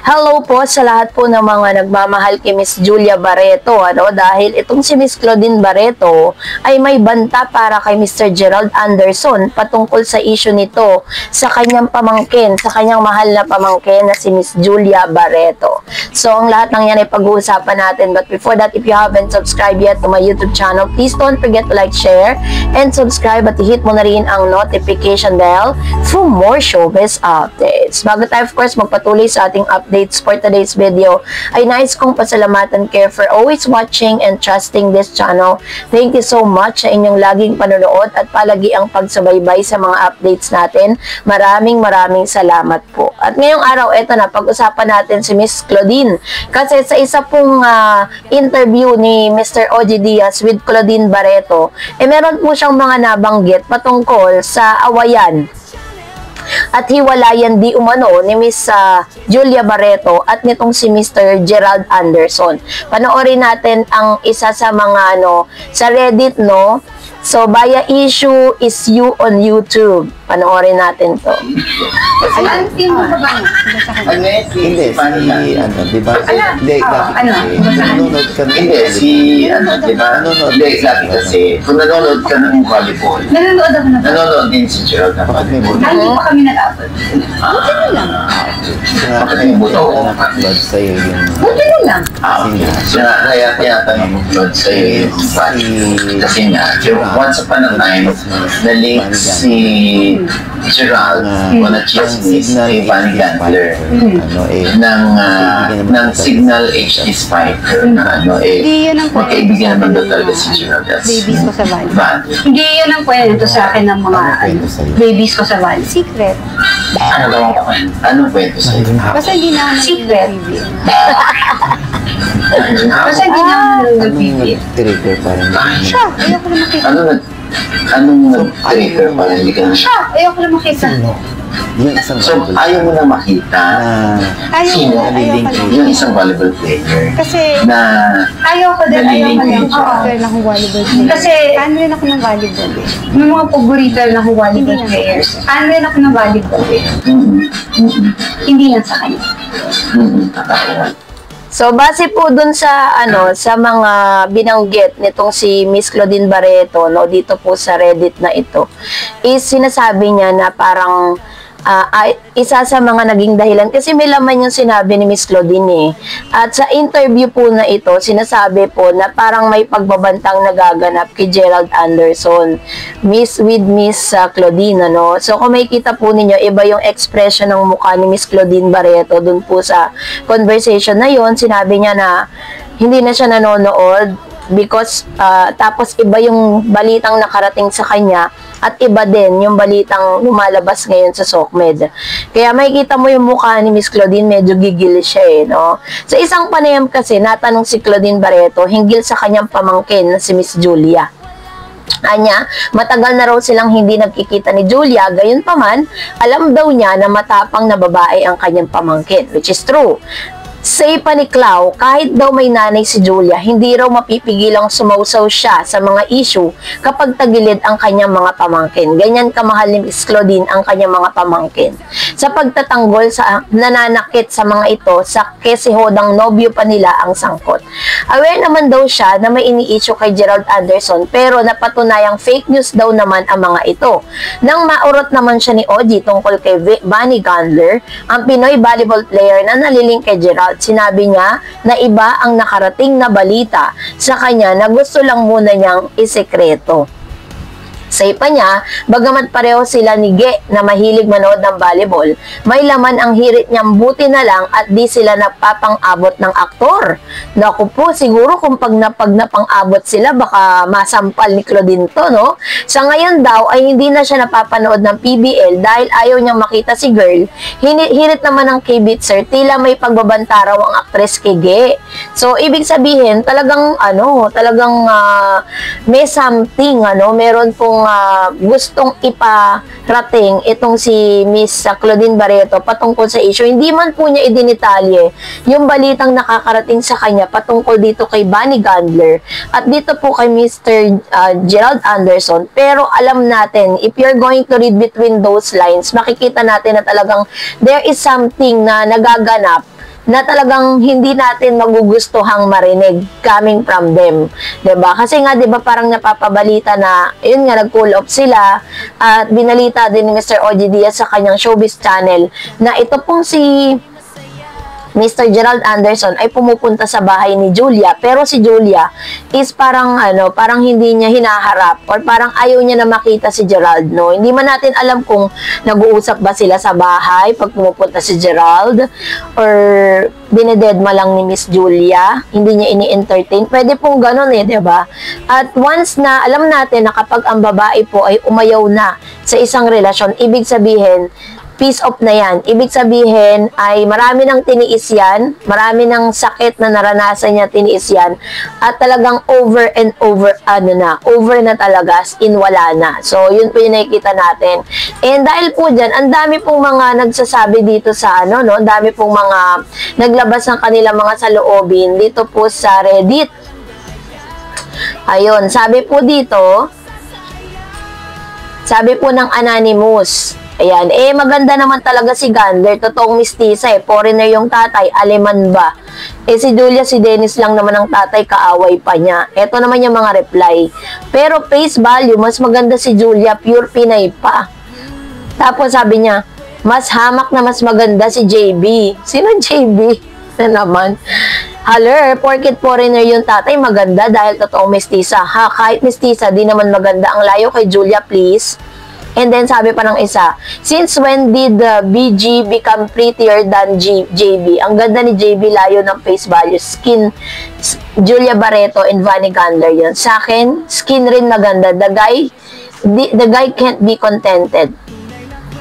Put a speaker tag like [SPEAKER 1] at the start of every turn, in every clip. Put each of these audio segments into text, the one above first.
[SPEAKER 1] Hello po sa lahat po ng mga nagmamahal kay Miss Julia Barreto, dahil itong si Miss Claudine Barreto ay may banta para kay Mr. Gerald Anderson patungkol sa issue nito sa kanyang pamangkin, sa kanyang mahal na pamangkin na si Miss Julia Barreto. So, ang lahat ng yan ay pag-uusapan natin. But before that, if you haven't subscribed yet to my YouTube channel, please don't forget to like, share, and subscribe at i-hit mo na rin ang notification bell for more showbiz updates. Bago tayo, of course, magpatuloy sa ating updates for today's video, ay nais kong pasalamatan kayo for always watching and trusting this channel. Thank you so much sa inyong laging panonood at palagi ang pagsubaybay sa mga updates natin. Maraming salamat po. At ngayong araw, eto na, pag-usapan natin si Miss Claudine. Kasi sa isa pong interview ni Mr. OG Diaz with Claudine Barreto, meron po siyang mga nabanggit patungkol sa awayan at hiwalayan di umano ni Miss Julia Barreto at nitong si Mr. Gerald Anderson. Panoorin natin ang isa sa mga sa Reddit, no? So, Baya issue is you on YouTube. Panoorin natin to.
[SPEAKER 2] Hindi, di ba? Nanonood ka kasi, kung nanonood ka ng volleyball, nanonood din si Gerald. Bakit may buto?
[SPEAKER 3] Hindi pa kami nag-upload.
[SPEAKER 2] Buti lang. Bakit may buto?
[SPEAKER 3] Upload sa'yo yung...
[SPEAKER 2] Buti lang. Kaya tinatanong mo upload sa'yo yung kasi nga, once upon a time, na-link si Gerald on a chismis kay Van Gandler ng Signal HD Spiker na magkaibigan naman daw talaga si Gerald.
[SPEAKER 3] Babies ko sa Valley.
[SPEAKER 4] Hindi yun ang kwento sa akin ng mga babies ko sa Valley.
[SPEAKER 3] Secret.
[SPEAKER 2] Anong kwento sa'yo?
[SPEAKER 3] Basta hindi na
[SPEAKER 4] Secret.
[SPEAKER 3] Basta
[SPEAKER 4] hindi na nag-bibig.
[SPEAKER 2] Trigger parang
[SPEAKER 3] siya, ayoko na makita.
[SPEAKER 2] Anong nag-trigger parang hindi ka na
[SPEAKER 4] Siya, ayoko na makita.
[SPEAKER 2] So, ayaw mo na makita sino yung isang volleyball player
[SPEAKER 3] kasi
[SPEAKER 2] na
[SPEAKER 4] Ayoko din, ayoko din.
[SPEAKER 3] fan akong volleyball player.
[SPEAKER 4] Kasi
[SPEAKER 3] fan rin ako ng volleyball eh.
[SPEAKER 4] may mga paborito na akong volleyball players. Fan rin ako ng volleyball eh. Hindi lang sa kanya.
[SPEAKER 1] So, base po dun sa, sa mga binanggit nitong si Miss Claudine Barreto, dito po sa Reddit na ito, is sinasabi niya na parang, isa sa mga naging dahilan kasi may laman yung sinabi ni Miss Claudine At sa interview po na ito, sinasabi po na parang may pagbabantang nagaganap kay Gerald Anderson with Miss Claudine, So kung makikita po ninyo, iba yung expression ng mukha ni Miss Claudine Barreto dun po sa conversation na yon. Sinabi niya na hindi na siya nanonood because tapos iba yung balitang nakarating sa kanya at iba din yung balitang lumalabas ngayon sa SOCMED. Kaya makikita mo yung mukha ni Miss Claudine, medyo gigil siya Sa isang panayam kasi, natanong si Claudine Barreto hinggil sa kanyang pamangkin na si Miss Julia. Anya, matagal na raw silang hindi nagkikita ni Julia, gayon pa man, alam daw niya na matapang na babae ang kanyang pamangkin, which is true. Say pa ni Clau, kahit daw may nanay si Julia, hindi raw mapipigilang sumausaw siya sa mga issue kapag tagilid ang kanyang mga pamangkin. Ganyan kamahal ni Miss Claudine ang kanyang mga pamangkin. Sa pagtatanggol sa nananakit sa mga ito, sa kesihodang nobyo pa nila ang sangkot. Aware naman daw siya na may ini-issue kay Gerald Anderson pero napatunayang fake news daw naman ang mga ito. Nang maurot naman siya ni OG tungkol kay Van Gandler, ang Pinoy volleyball player na naliling kay Gerald, sinabi niya na iba ang nakarating na balita sa kanya na gusto lang muna niyang isekreto. Sa ipa niya, bagamat pareho sila ni Ge na mahilig manood ng volleyball, may laman ang hirit niyang buti na lang at di sila napapang-abot ng aktor. Naku po, siguro kung pag napang-abot sila, baka masampal ni Claudine to, Sa ngayon daw, ay hindi na siya napapanood ng PBL dahil ayaw niyang makita si girl. Hirit naman ng K-Bitzer, tila may pagbabanta raw ang aktres kay Ge. So, ibig sabihin, talagang, may something, meron pong gustong iparating itong si Miss Claudine Barreto patungkol sa issue. Hindi man po niya idinitalye yung balitang nakakarating sa kanya patungkol dito kay Van Gandler at dito po kay Mr. Gerald Anderson. Pero alam natin, if you're going to read between those lines, makikita natin na talagang there is something na nagaganap na talagang hindi natin magugustuhang marinig coming from them. 'Di ba? Kasi nga 'di ba parang napapabalita na yun nga nag-cool off sila at binalita din ni Mr. OG Diaz sa kanyang showbiz channel na ito pong si Mr. Gerald Anderson ay pumupunta sa bahay ni Julia, pero si Julia is parang parang hindi niya hinaharap or parang ayaw niya na makita si Gerald, no? Hindi man natin alam kung nag-uusap ba sila sa bahay pag pumupunta si Gerald or dinededma lang ni Miss Julia, hindi niya ini-entertain. Pwede pong ganun 'di ba? At once na alam natin na kapag ang babae po ay umayaw na sa isang relasyon, ibig sabihin peace off na yan. Ibig sabihin ay marami nang tiniis yan, marami nang sakit na naranasan niya tiniis yan, at talagang over and over, over na talaga, as in wala na. So, yun po yung nakikita natin. And dahil po dyan, ang dami pong mga nagsasabi dito sa ang dami pong mga naglabas ng kanilang mga saloobin dito po sa Reddit. Ayun, sabi po ng Anonymous, ayan, maganda naman talaga si Gander, totoong mistisa foreigner yung tatay, Aleman ba? Si Julia, si Dennis lang naman ang tatay, kaaway pa niya. Ito naman yung mga reply. Pero face value, mas maganda si Julia, pure Pinay pa. Tapos sabi niya, mas hamak na mas maganda si JB. Sino JB? Na naman. Haler, porket foreigner yung tatay, maganda dahil totoong mestisa. Ha, kahit mestisa, di naman maganda. Ang layo kay Julia, please. And then, sabi pa ng isa, since when did BG become prettier than JB? Ang ganda ni JB, layo ng face value. Skin, Julia Barreto and Vanny Gander yun. Sa akin, skin rin maganda. The guy can't be contented.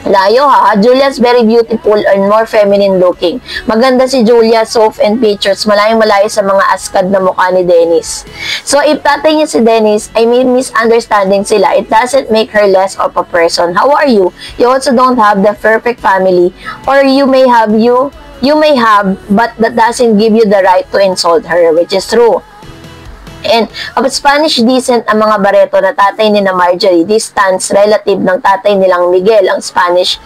[SPEAKER 1] Layo ha. Julia's very beautiful and more feminine looking. Maganda si Julia, soft and features. Malayong-malayo sa mga askad na mukha ni Dennis. So, if tatay niya si Dennis, I may misunderstanding sila. It doesn't make her less of a person. How are you? You also don't have the perfect family. Or you may have, but that doesn't give you the right to insult her, which is true. And of Spanish descent ang mga Barreto na tatay ni na Marjorie, distance relative ng tatay nilang Miguel, ang Spanish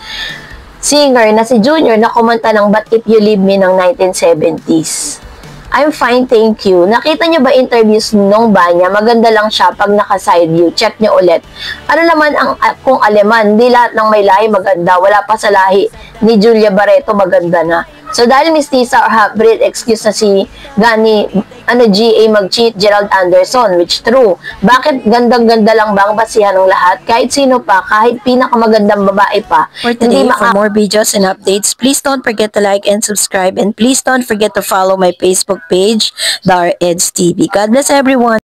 [SPEAKER 1] singer na si Junior na kumanta ng But If You Leave Me ng 1970s. I'm fine, thank you. Nakita niyo ba interviews nung Banya? Maganda lang siya pag naka-side view. Check niyo ulit. Ano naman kung Aleman? Di lahat ng may lahi maganda. Wala pa sa lahi ni Julia Barreto maganda na. So, dahil mistisa or half-breed, excuse na si GA mag-cheat Gerald Anderson, which true. Bakit gandang-ganda lang ba ang basihan ng lahat? Kahit sino pa, kahit pinakamagandang babae pa.
[SPEAKER 5] For today, for more videos and updates, please don't forget to like and subscribe, and please don't forget to follow my Facebook page, Dar Eds TV. God bless everyone.